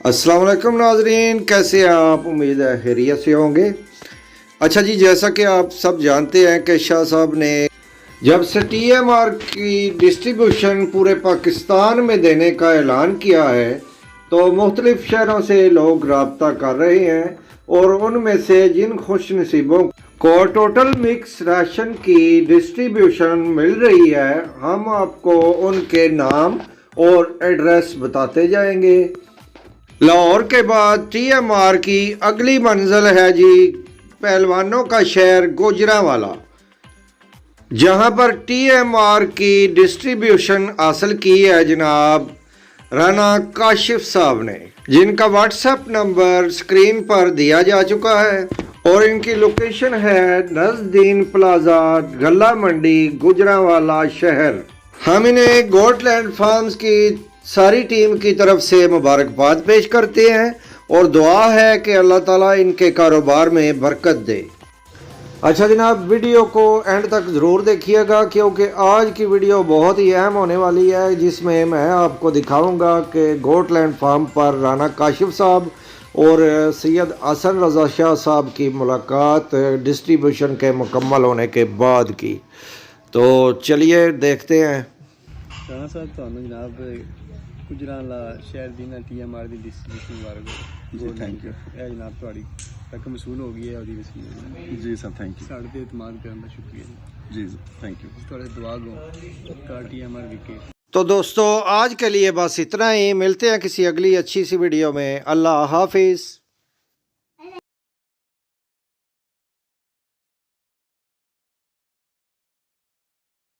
अस्सलाम वालेकुम नाजरीन, कैसे हैं आप? उम्मीद है खैरियत से होंगे। अच्छा जी, जैसा कि आप सब जानते हैं कि शाह साहब ने जब से TMR की डिस्ट्रीब्यूशन पूरे पाकिस्तान में देने का ऐलान किया है तो मुख्तलिफ शहरों से लोग रब्ता कर रहे हैं और उनमें से जिन खुश नसीबों को टोटल मिक्स राशन की डिस्ट्रीब्यूशन मिल रही है, हम आपको उनके नाम और एड्रेस बताते जाएंगे। लाहौर के बाद TMR की अगली मंजिल है जी पहलवानों का शहर गुजरांवाला, जहां पर TMR की डिस्ट्रीब्यूशन हासिल की है जनाब राना काशिफ साहब ने, जिनका व्हाट्सएप नंबर स्क्रीन पर दिया जा चुका है और इनकी लोकेशन है नजदीन प्लाजा, गल्ला मंडी, गुजरांवाला शहर। हम इन्हें गोटलैंड फार्म्स की सारी टीम की तरफ से मुबारकबाद पेश करते हैं और दुआ है कि अल्लाह ताला इनके कारोबार में बरकत दे। अच्छा जनाब, वीडियो को एंड तक ज़रूर देखिएगा क्योंकि आज की वीडियो बहुत ही अहम होने वाली है, जिसमें मैं आपको दिखाऊंगा कि गोटलैंड फार्म पर राना काशिफ साहब और सैयद हसन रज़ा शाह साहब की मुलाकात डिस्ट्रीब्यूशन के मुकम्मल होने के बाद की। तो चलिए देखते हैं। राना साहब ਤੁਹਾਨੂੰ ਜਨਾਬ ਗੁਜਰਾਂਵਾਲਾ ਸ਼ਹਿਰ ਦੀ ਨਾ TMR ਦੀ ਡਿਸਟ੍ਰੀਬਿਊਸ਼ਨ ਬਾਰੇ ਜੀ ਥੈਂਕ ਯੂ। ਇਹ ਜਨਾਬ ਤੁਹਾਡੀ ਤੱਕ ਮਸੂਲ ਹੋ ਗਈ ਹੈ ਉਹਦੀ ਵਸੀਲੇ ਜੀ ਸਰ ਥੈਂਕ ਯੂ। ਸਾਡੇ ਤੇ ਇਤਮਾਦ ਕਰਨ ਦਾ ਸ਼ੁਕਰੀਆ जी थैंक यू। ਤੁਹਾਡੇ ਦੁਆ ਗੋ ਕਾ TMR ਵਿਕੇ। तो दोस्तों आज के लिए बस इतना ही, मिलते हैं किसी अगली अच्छी सी वीडियो में। अल्लाह हाफिज़।